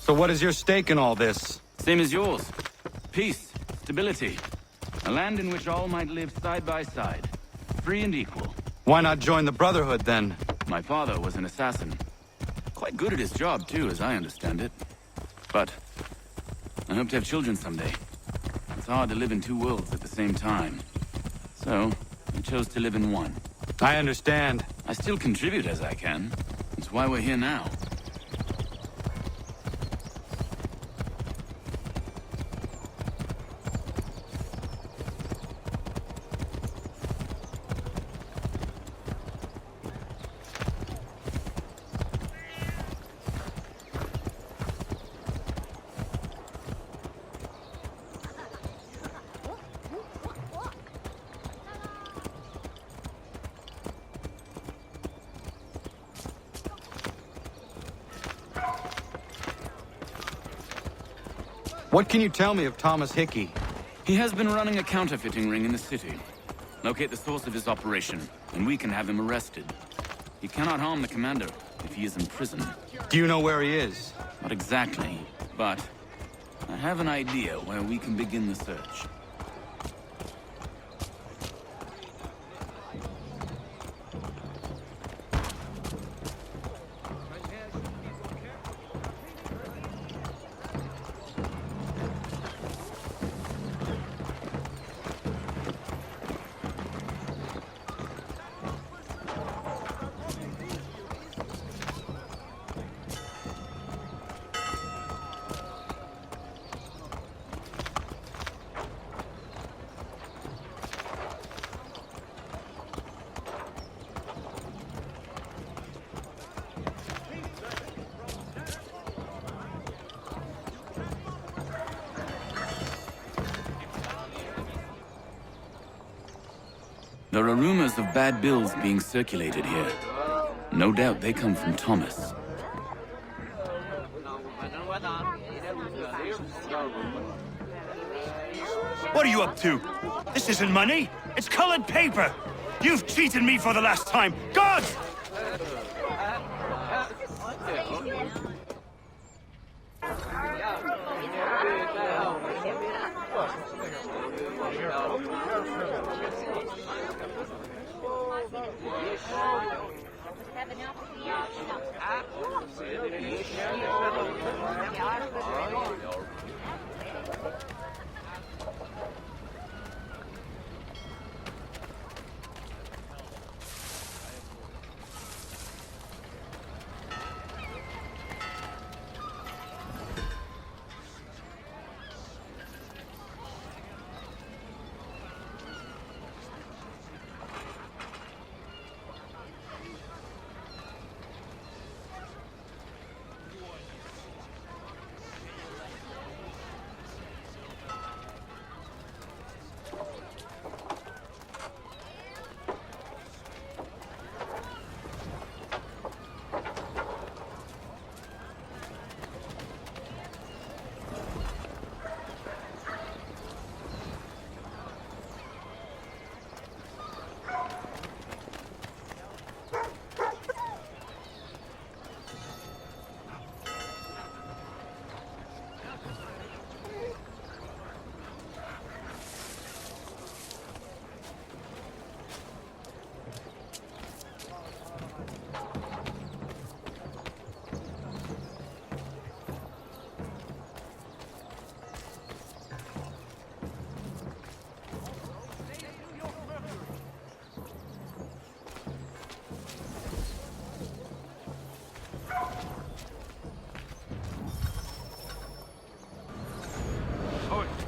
So what is your stake in all this? Same as yours. Peace, stability. A land in which all might live side by side. Free and equal. Why not join the Brotherhood, then? My father was an assassin. Quite good at his job, too, as I understand it. But I hope to have children someday. It's hard to live in two worlds at the same time. So, I chose to live in one. I understand. I still contribute as I can. That's why we're here now. What can you tell me of Thomas Hickey? He has been running a counterfeiting ring in the city. Locate the source of his operation, and we can have him arrested. He cannot harm the commander if he is in prison. Do you know where he is? Not exactly, but I have an idea where we can begin the search. There are rumors of bad bills being circulated here. No doubt they come from Thomas. What are you up to? This isn't money. It's colored paper. You've cheated me for the last time. God!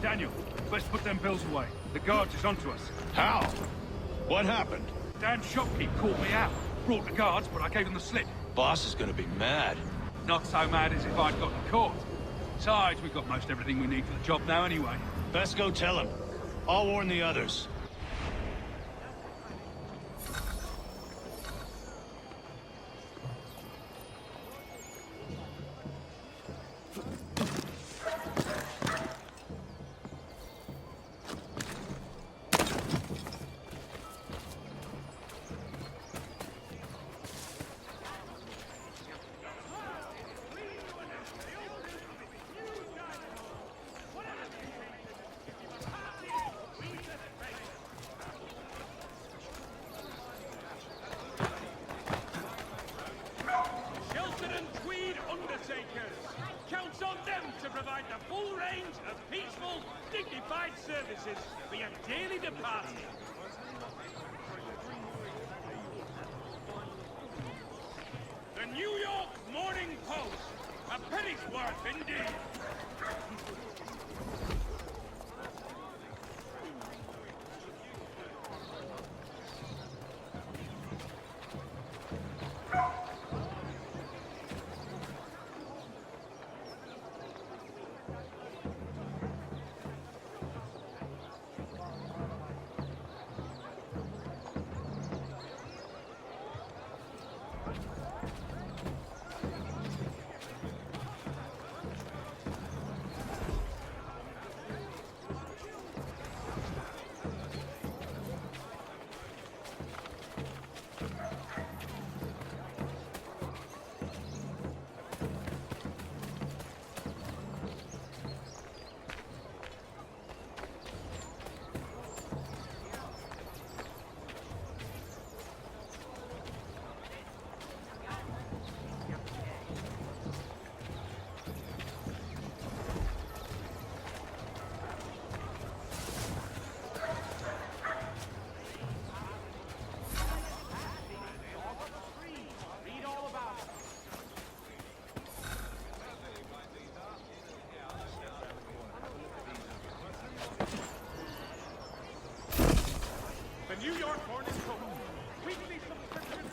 Daniel, let's put them bills away. The guards is onto us. How? What happened? Dan's shopkeep called me out. Brought the guards, but I gave them the slip. Boss is gonna be mad. Not so mad as if I'd gotten caught. Besides, we've got most everything we need for the job now anyway. Best go tell him. I'll warn the others. caretakers. Counts on them to provide the full range of peaceful, dignified services for your dearly departed. The New York Morning Post. A penny's worth indeed. The New York Morning Post. Weekly subscription.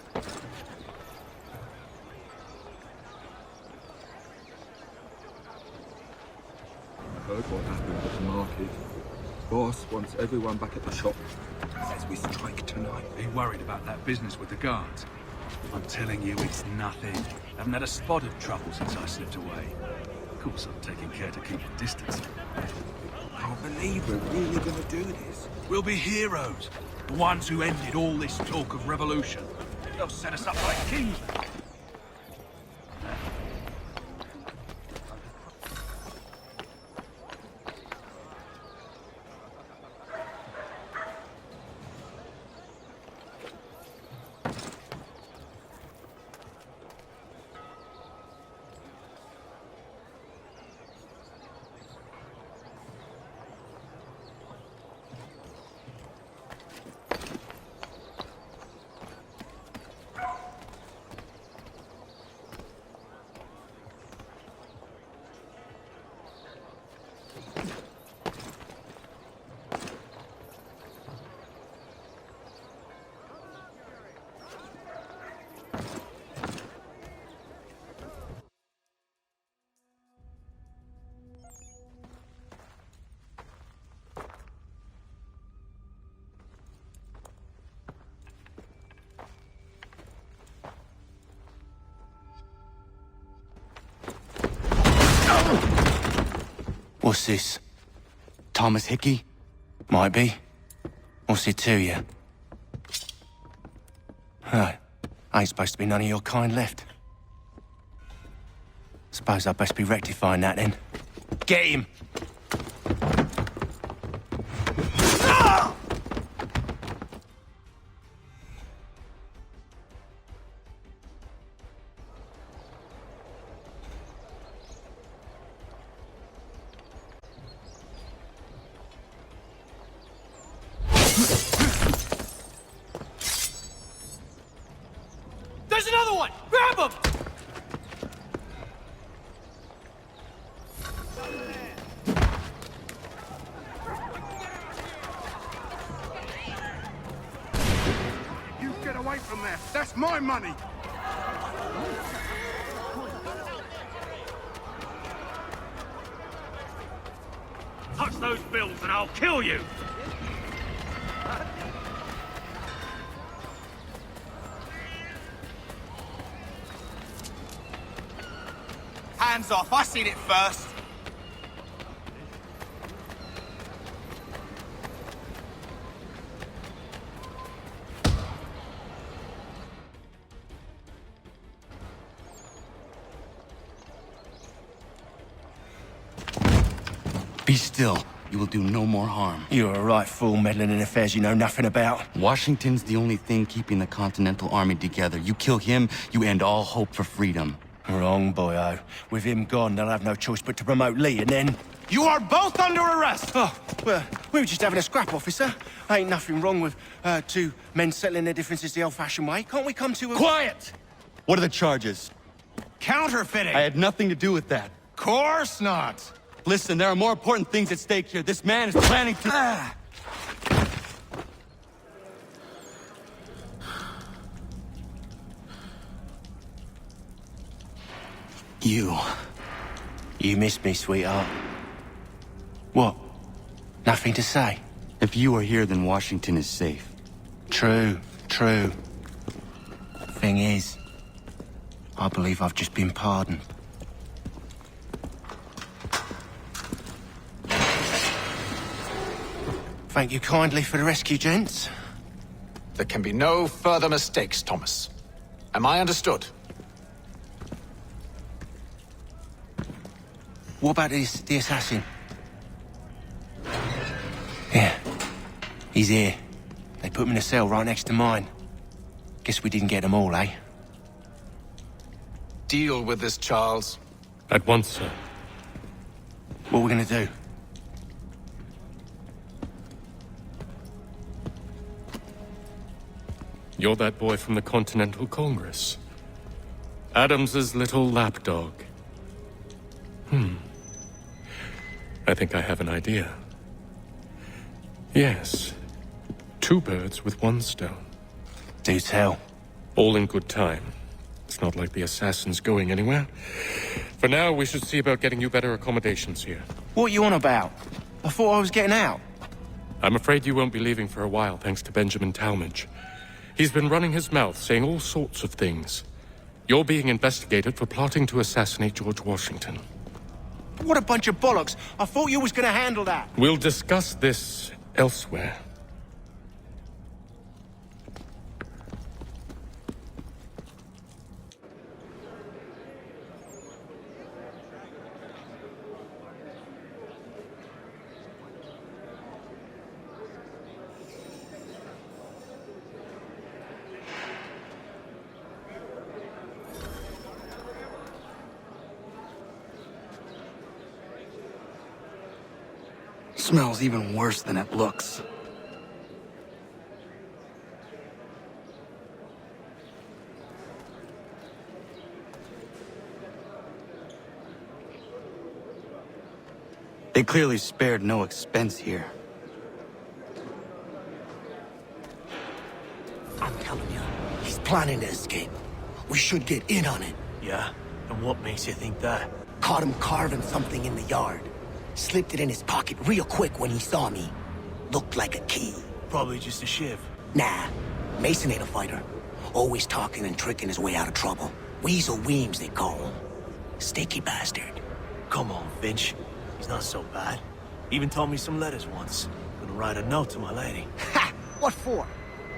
Heard what happened at the market. Boss wants everyone back at the shop. Says we strike tonight. Are you worried about that business with the guards? I'm telling you, it's nothing. Haven't had a spot of trouble since I slipped away. Of course, I'm taking care to keep a distance. Can't believe we're really gonna do this. We'll be heroes. The ones who ended all this talk of revolution. They'll set us up like kings. What's this? Thomas Hickey? Might be. What's it to you? Right. Ain't supposed to be none of your kind left. Suppose I'd best be rectifying that then. Get him! There's another one! Grab him! You get away from there. That's my money. Touch those bills and I'll kill you! Hands off, I seen it first. Be still. You will do no more harm. You're a right fool meddling in affairs you know nothing about. Washington's the only thing keeping the Continental Army together. You kill him, you end all hope for freedom. Wrong, boyo. With him gone, they'll have no choice but to promote Lee, and then... You are both under arrest! Oh, well, we were just having a scrap, officer. Ain't nothing wrong with two men settling their differences the old-fashioned way. Can't we come to a... Quiet! What are the charges? Counterfeiting! I had nothing to do with that. Course not! Listen, there are more important things at stake here. This man is planning to... You missed me, sweetheart. What? Nothing to say? If you are here, then Washington is safe. True. Thing is, I believe I've just been pardoned. Thank you kindly for the rescue, gents. There can be no further mistakes, Thomas. Am I understood? What about the assassin? Yeah. He's here. They put him in a cell right next to mine. Guess we didn't get them all, eh? Deal with this, Charles. At once, sir. What are we gonna do? You're that boy from the Continental Congress. Adams's little lapdog. I think I have an idea. Yes. 2 birds with 1 stone. Do tell. All in good time. It's not like the assassin's going anywhere. For now, we should see about getting you better accommodations here. What are you on about? I thought I was getting out. I'm afraid you won't be leaving for a while, thanks to Benjamin Talmadge. He's been running his mouth, saying all sorts of things. You're being investigated for plotting to assassinate George Washington. What a bunch of bollocks. I thought you was gonna handle that. We'll discuss this elsewhere. Smells even worse than it looks. They clearly spared no expense here. I'm telling you, he's planning to escape. We should get in on it. Yeah? And what makes you think that? Caught him carving something in the yard. Slipped it in his pocket real quick when he saw me. Looked like a key. Probably just a shiv. Nah, Mason ain't a fighter. Always talking and tricking his way out of trouble. Weasel Weems, they call him. Sticky bastard. Come on, Finch. He's not so bad. Even told me some letters once. Gonna write a note to my lady. Ha! What for?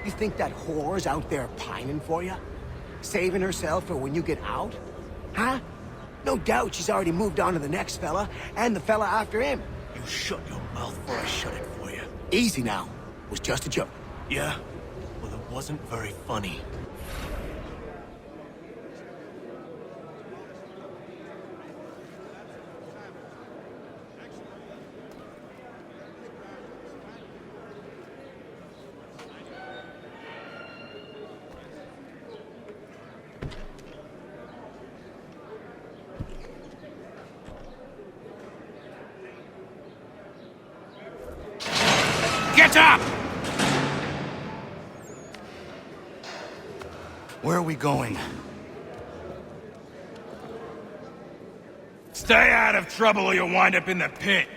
You think that whore's out there pining for you? Saving herself for when you get out? Huh? No doubt she's already moved on to the next fella, and the fella after him. You shut your mouth before I shut it for you. Easy now. It was just a joke. Yeah? Well, it wasn't very funny. Get up! Where are we going? Stay out of trouble or you'll wind up in the pit.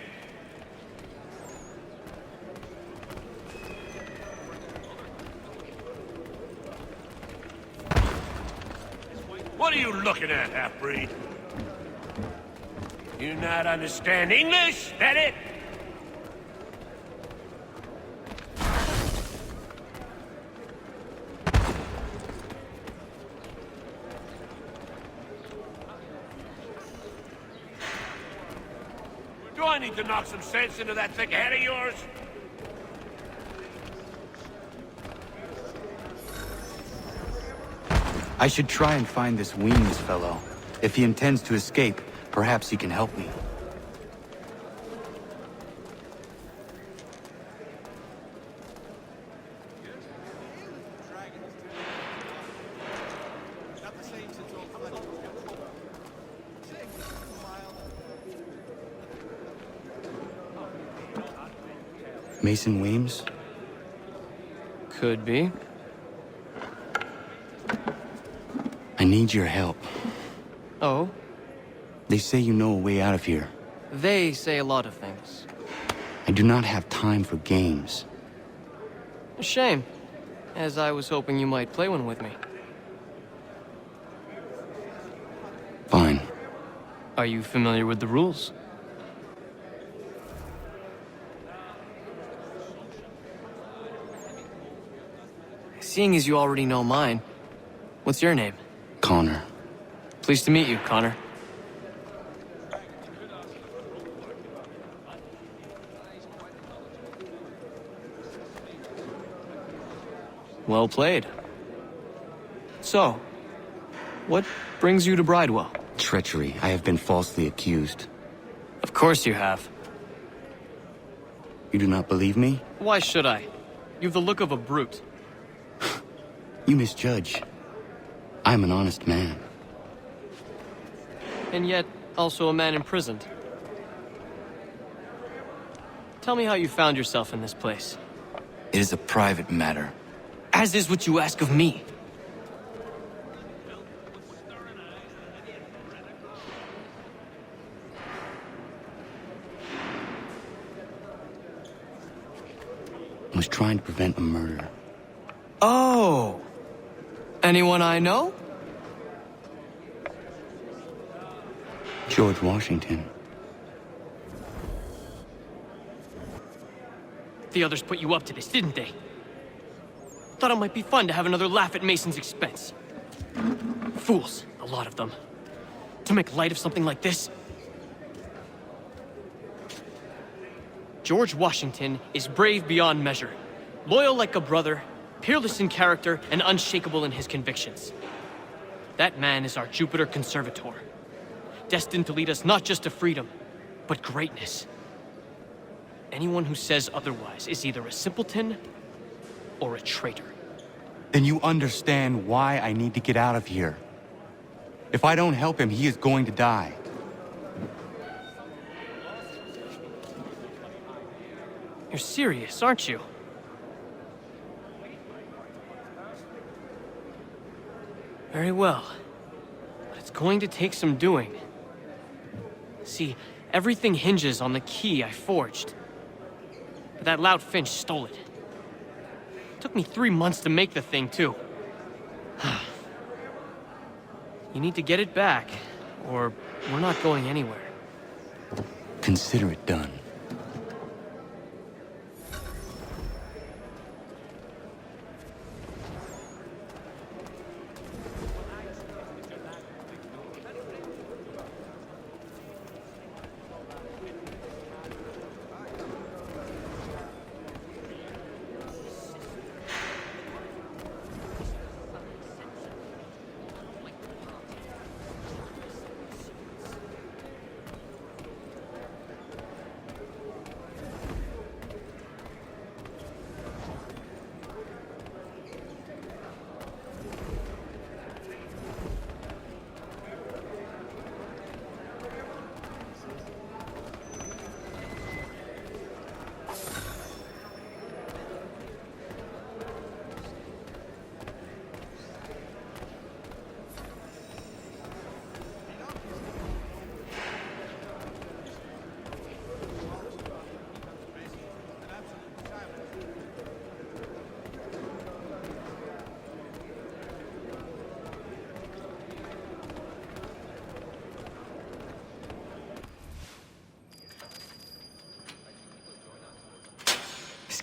What are you looking at, half-breed? You not understand English? That it? Do I need to knock some sense into that thick head of yours? I should try and find this Weems fellow. If he intends to escape, perhaps he can help me. Mason Weems? Could be. I need your help. Oh? They say you know a way out of here. They say a lot of things. I do not have time for games. A shame, as I was hoping you might play one with me. Fine. Are you familiar with the rules? Seeing as you already know mine, what's your name? Connor. Pleased to meet you, Connor. Well played. So, what brings you to Bridewell? Treachery. I have been falsely accused. Of course you have. You do not believe me? Why should I? You've the look of a brute. You misjudge. I'm an honest man. And yet, also a man imprisoned. Tell me how you found yourself in this place. It is a private matter. As is what you ask of me. I was trying to prevent a murder. Oh! Anyone I know? George Washington. The others put you up to this, didn't they? Thought it might be fun to have another laugh at Mason's expense. Fools, a lot of them. To make light of something like this. George Washington is brave beyond measure, loyal like a brother, peerless in character, and unshakable in his convictions. That man is our Jupiter Conservator, destined to lead us not just to freedom, but greatness. Anyone who says otherwise is either a simpleton or a traitor. Then you understand why I need to get out of here. If I don't help him, he is going to die. You're serious, aren't you? Very well. But it's going to take some doing. See, everything hinges on the key I forged. But that lout Finch stole it. Took me 3 months to make the thing, too. You need to get it back, or we're not going anywhere. Consider it done.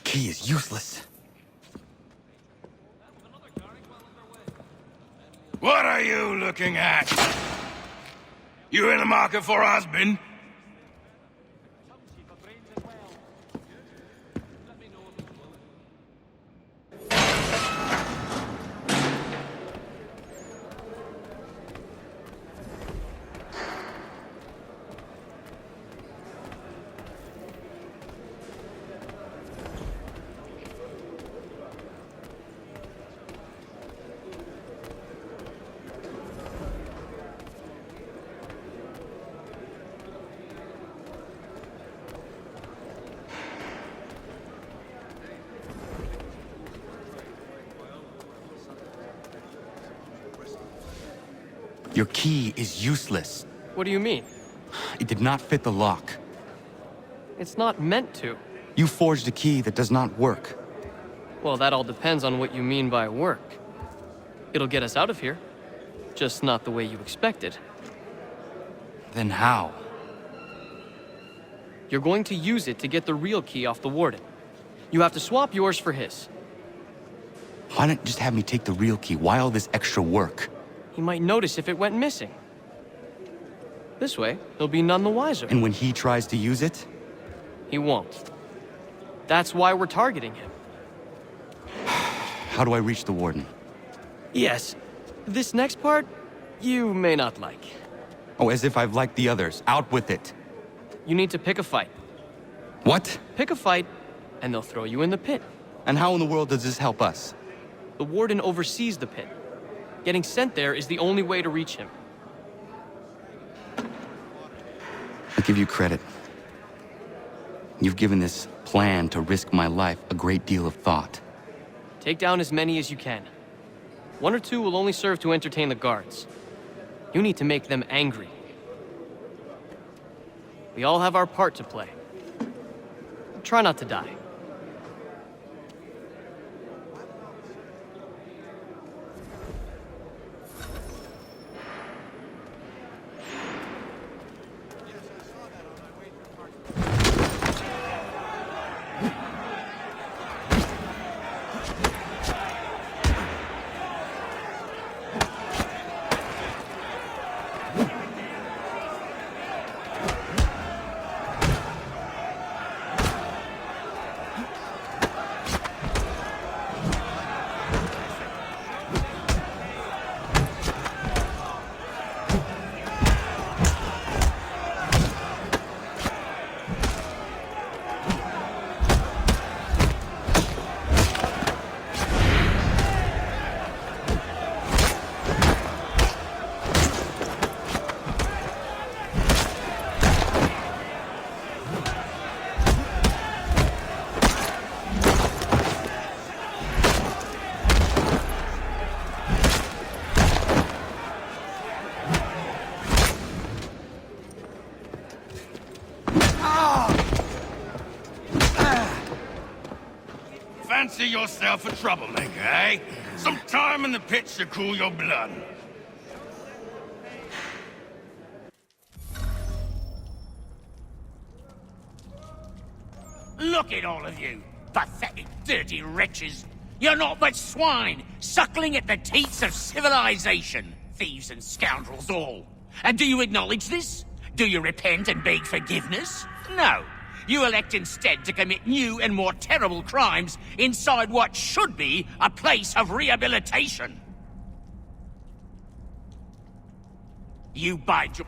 He is useless. What are you looking at? You in the market for a husband? Your key is useless. What do you mean? It did not fit the lock. It's not meant to. You forged a key that does not work. Well, that all depends on what you mean by work. It'll get us out of here. Just not the way you expected. Then how? You're going to use it to get the real key off the Warden. You have to swap yours for his. Why not just have me take the real key? Why all this extra work? He might notice if it went missing. This way, he'll be none the wiser. And when he tries to use it? He won't. That's why we're targeting him. How do I reach the Warden? Yes. This next part, you may not like. Oh, as if I've liked the others. Out with it. You need to pick a fight. What? Pick a fight, and they'll throw you in the pit. And how in the world does this help us? The Warden oversees the pit. Getting sent there is the only way to reach him. I give you credit. You've given this plan to risk my life a great deal of thought. Take down as many as you can. 1 or 2 will only serve to entertain the guards. You need to make them angry. We all have our part to play. Try not to die. Fancy yourself a troublemaker, eh? Some time in the pits to cool your blood. Look at all of you, pathetic, dirty wretches. You're not but swine, suckling at the teats of civilization. Thieves and scoundrels all. And do you acknowledge this? Do you repent and beg forgiveness? No. You elect instead to commit new and more terrible crimes inside what should be a place of rehabilitation. You bide your...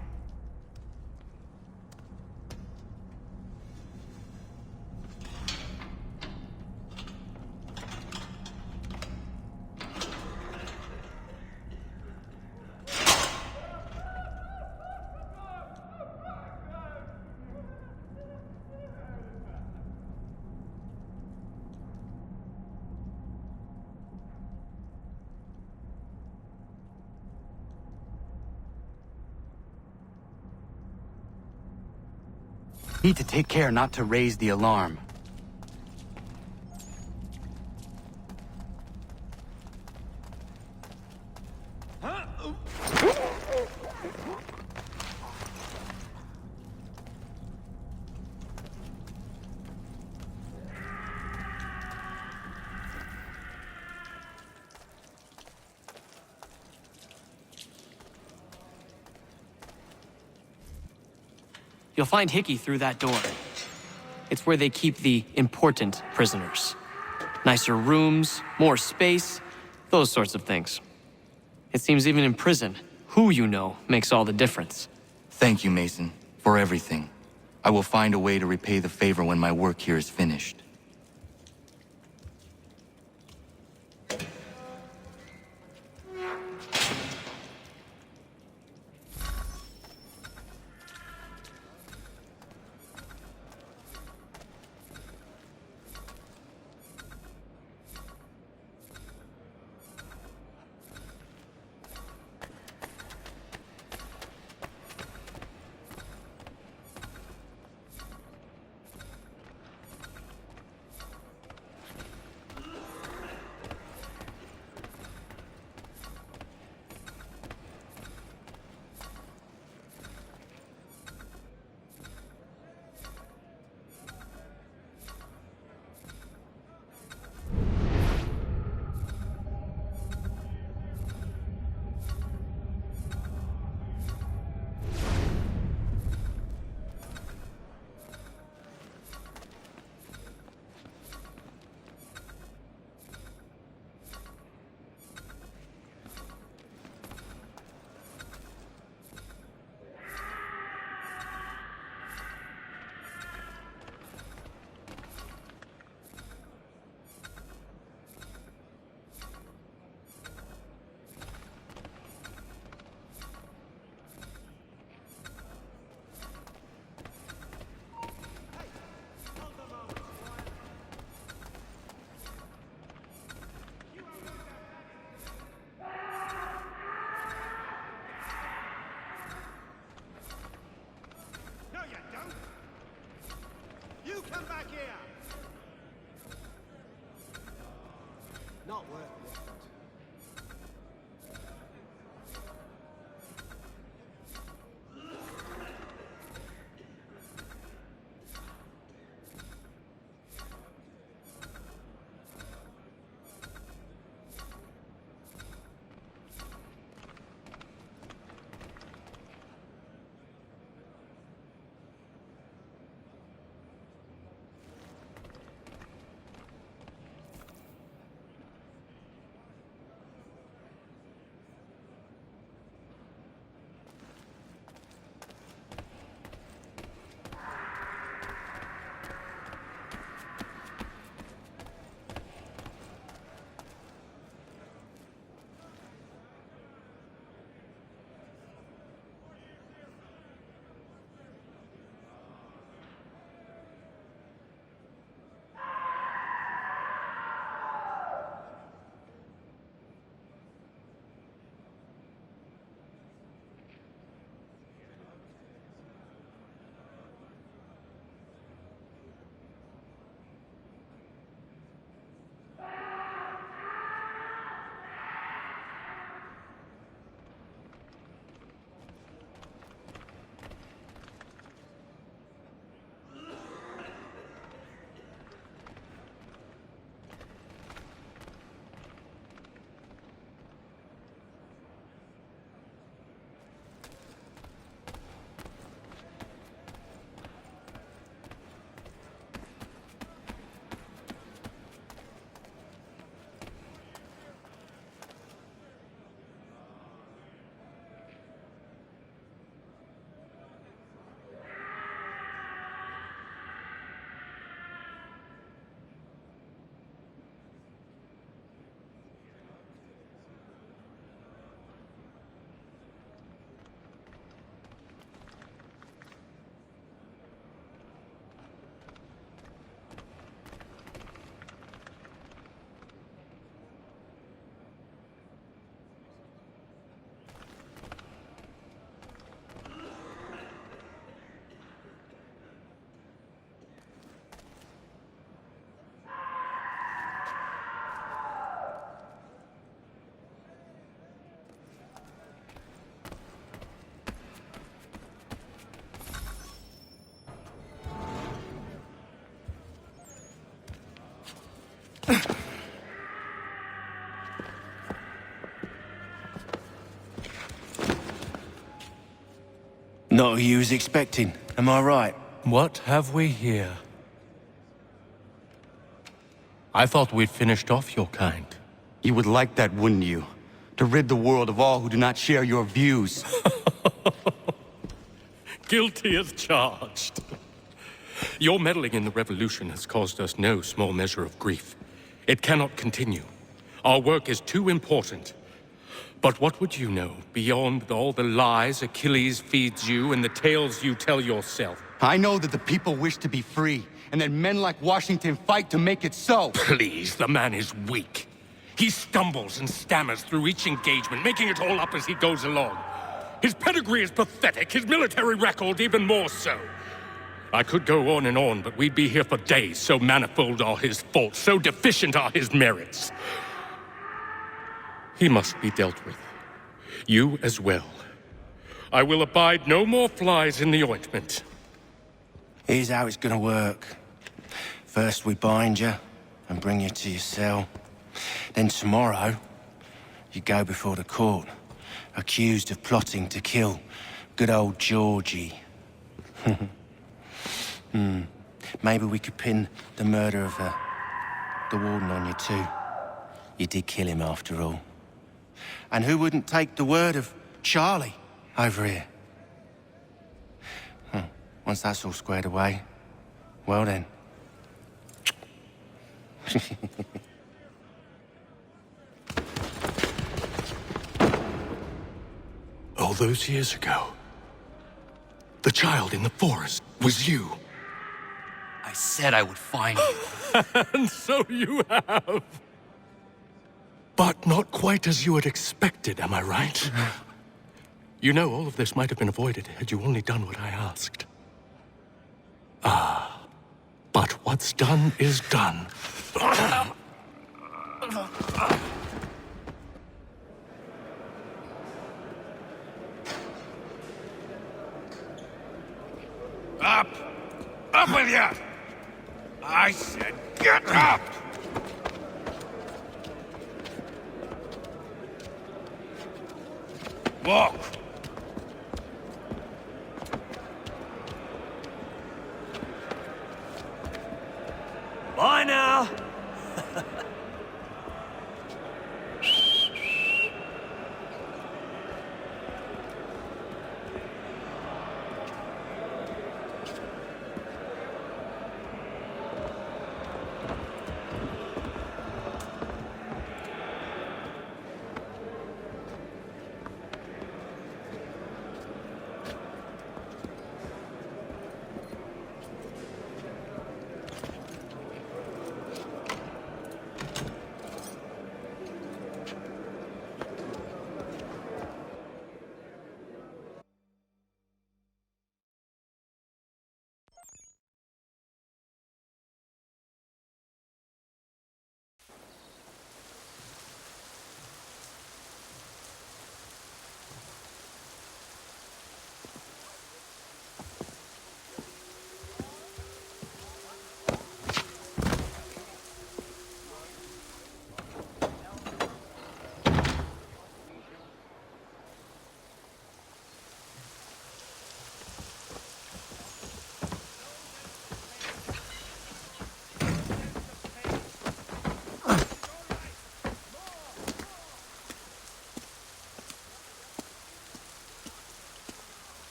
Need to take care not to raise the alarm. You'll find Hickey through that door. It's where they keep the important prisoners. Nicer rooms, more space, those sorts of things. It seems even in prison, who you know makes all the difference. Thank you, Mason, for everything. I will find a way to repay the favor when my work here is finished. Not who you was expecting, am I right? What have we here? I thought we'd finished off your kind. You would like that, wouldn't you? To rid the world of all who do not share your views. Guilty as charged. Your meddling in the revolution has caused us no small measure of grief. It cannot continue. Our work is too important. But what would you know beyond all the lies Achilles feeds you and the tales you tell yourself? I know that the people wish to be free, and that men like Washington fight to make it so. Please, the man is weak. He stumbles and stammers through each engagement, making it all up as he goes along. His pedigree is pathetic, his military record even more so. I could go on and on, but we'd be here for days, so manifold are his faults, so deficient are his merits. He must be dealt with. You as well. I will abide no more flies in the ointment. Here's how it's gonna work. First we bind you and bring you to your cell. Then tomorrow, you go before the court, accused of plotting to kill good old Georgie. Maybe we could pin the murder of the warden on you too. You did kill him after all. And who wouldn't take the word of Charlie over here? Once that's all squared away, well then. All those years ago, the child in the forest was you. I said I would find you. And so you have. But not quite as you had expected, am I right? You know, all of this might have been avoided had you only done what I asked. But what's done is done. Up! Up with you! I said get up! Walk! Bye now!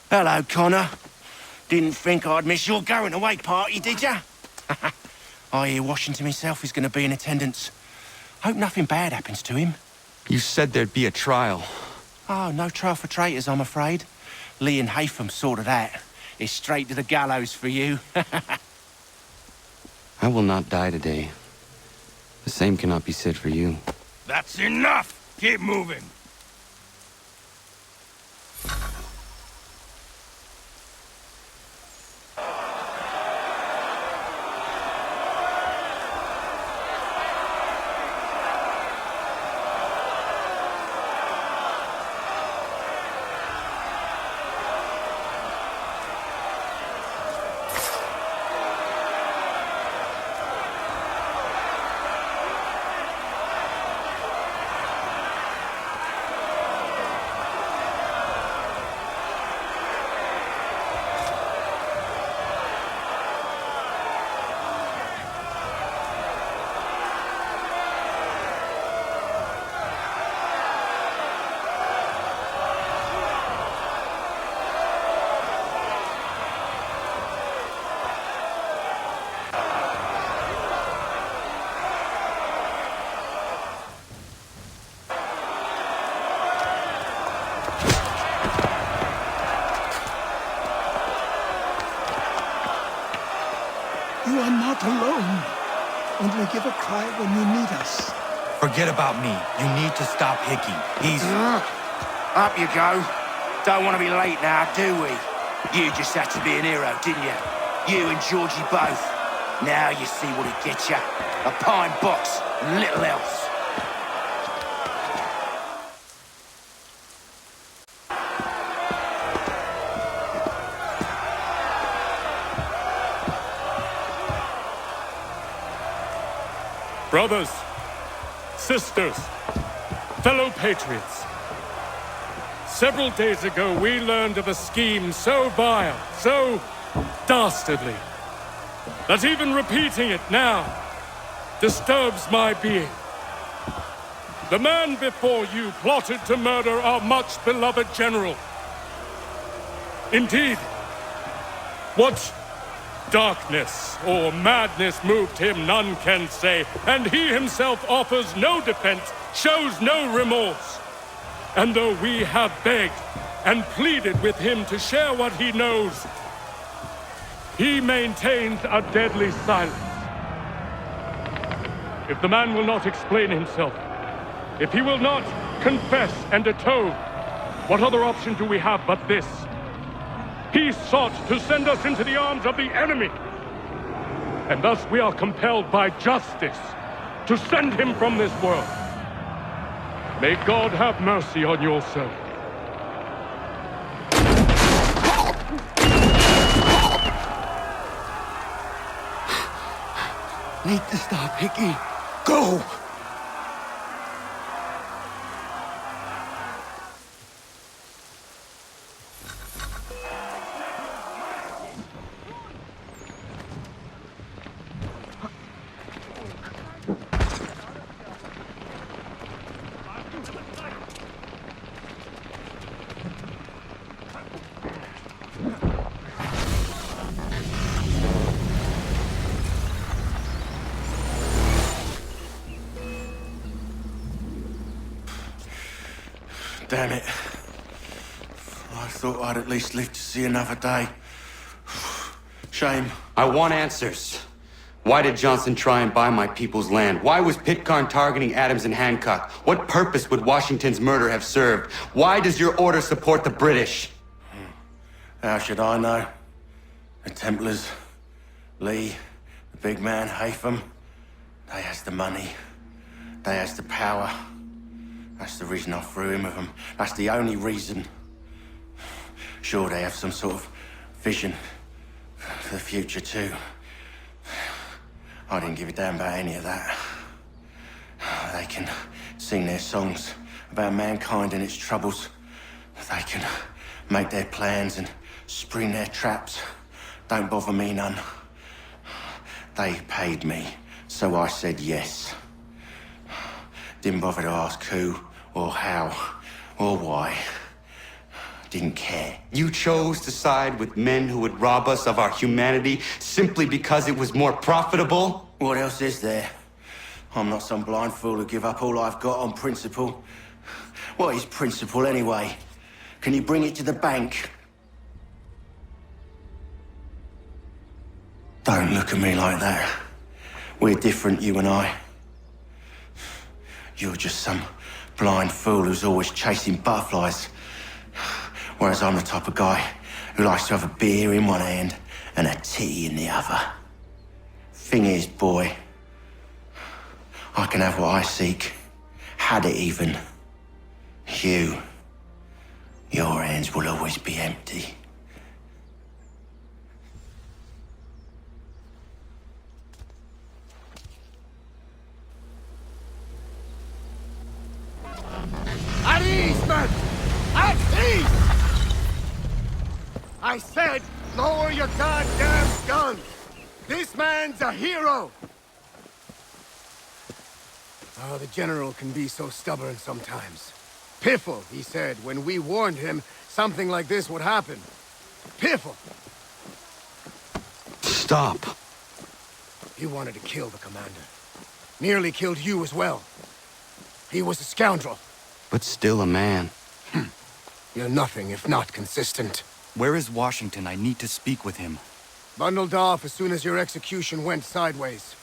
Hello, Connor. Didn't think I'd miss your going away party, did ya? I hear Washington himself is going to be in attendance. Hope nothing bad happens to him. You said there'd be a trial. Oh, no trial for traitors, I'm afraid. Lee and Haytham sorted that. It's straight to the gallows for you. I will not die today. The same cannot be said for you. That's enough! Keep moving! not alone. Only give a cry when you need us. Forget about me. You need to stop Hickey. He's... Up you go. Don't want to be late now, do we? You just had to be an hero, didn't you? You and Georgie both. Now you see what it gets you. A pine box and little else. Brothers, sisters, fellow patriots. Several days ago, we learned of a scheme so vile, so dastardly, that even repeating it now disturbs my being. The man before you plotted to murder our much-beloved general. Indeed, what darkness or madness moved him, none can say, and he himself offers no defense, shows no remorse. And though we have begged and pleaded with him to share what he knows, he maintains a deadly silence. If the man will not explain himself, if he will not confess and atone, what other option do we have but this? He sought to send us into the arms of the enemy. And thus we are compelled by justice to send him from this world. May God have mercy on your soul. Need to stop, Hickey. Go! Damn it. I thought I'd at least live to see another day. Shame. I want answers. Why did Johnson try and buy my people's land? Why was Pitcairn targeting Adams and Hancock? What purpose would Washington's murder have served? Why does your order support the British? How should I know? The Templars, Lee, the big man, Haytham, they has the money. They has the power. That's the reason I threw in with them. That's the only reason. Sure, they have some sort of vision for the future too. I didn't give a damn about any of that. They can sing their songs about mankind and its troubles. They can make their plans and spring their traps. Don't bother me none. They paid me, so I said yes. Didn't bother to ask who, or how, or why. Didn't care. You chose to side with men who would rob us of our humanity simply because it was more profitable? What else is there? I'm not some blind fool who give up all I've got on principle. What is principle anyway? Can you bring it to the bank? Don't look at me like that. We're different, you and I. You're just some blind fool who's always chasing butterflies. Whereas I'm the type of guy who likes to have a beer in one hand and a tea in the other. Thing is, boy, I can have what I seek. Had it even. Your hands will always be empty. At ease, men! At ease! I said, lower your goddamn guns! This man's a hero! Oh, the General can be so stubborn sometimes. Piffle, he said, when we warned him something like this would happen. Piffle! Stop. He wanted to kill the commander. Nearly killed you as well. He was a scoundrel. But still a man. You're nothing if not consistent. Where is Washington? I need to speak with him. Bundled off as soon as your execution went sideways.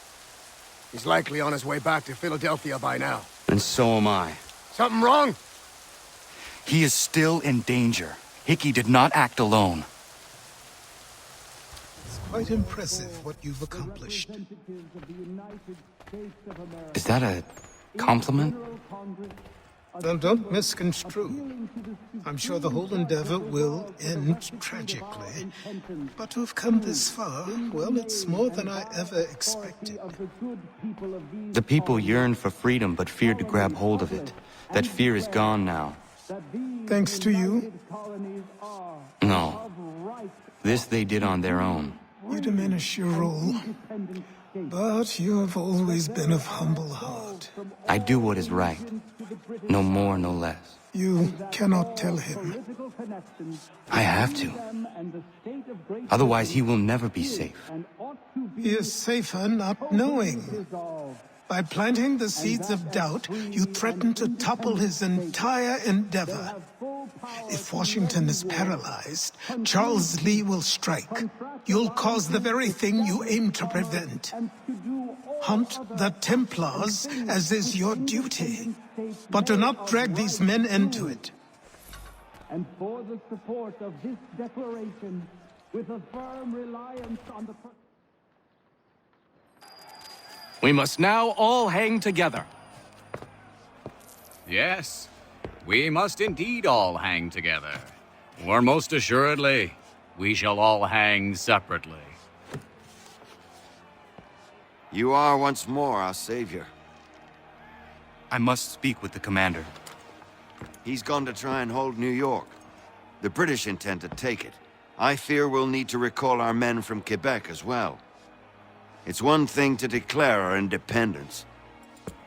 He's likely on his way back to Philadelphia by now. And so am I. Something wrong? He is still in danger. Hickey did not act alone. It's quite impressive what you've accomplished. Is that a compliment? Now, don't misconstrue. I'm sure the whole endeavor will end tragically. But to have come this far, well, it's more than I ever expected. The people yearned for freedom but feared to grab hold of it. That fear is gone now. Thanks to you? No. This they did on their own. You diminish your role. But you have always been of humble heart. I do what is right. No more, no less. You cannot tell him. I have to. Otherwise, he will never be safe. He is safer not knowing. By planting the seeds of doubt, you threaten to topple his entire endeavor. If Washington is paralyzed, Charles Lee will strike. You'll cause the very thing you aim to prevent. Hunt the Templars, as is your duty. But do not drag these men into it. And for the support of this declaration, with a firm reliance on the... We must now all hang together. Yes, we must indeed all hang together. Or most assuredly, we shall all hang separately. You are once more our savior. I must speak with the commander. He's gone to try and hold New York. The British intend to take it. I fear we'll need to recall our men from Quebec as well. It's one thing to declare our independence.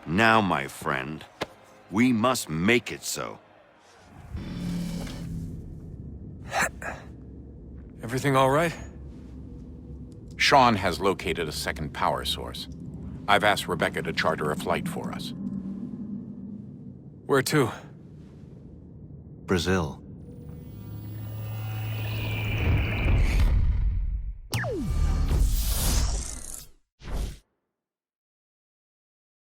Now, my friend, we must make it so. Everything all right? Sean has located a second power source. I've asked Rebecca to charter a flight for us. Where to? Brazil.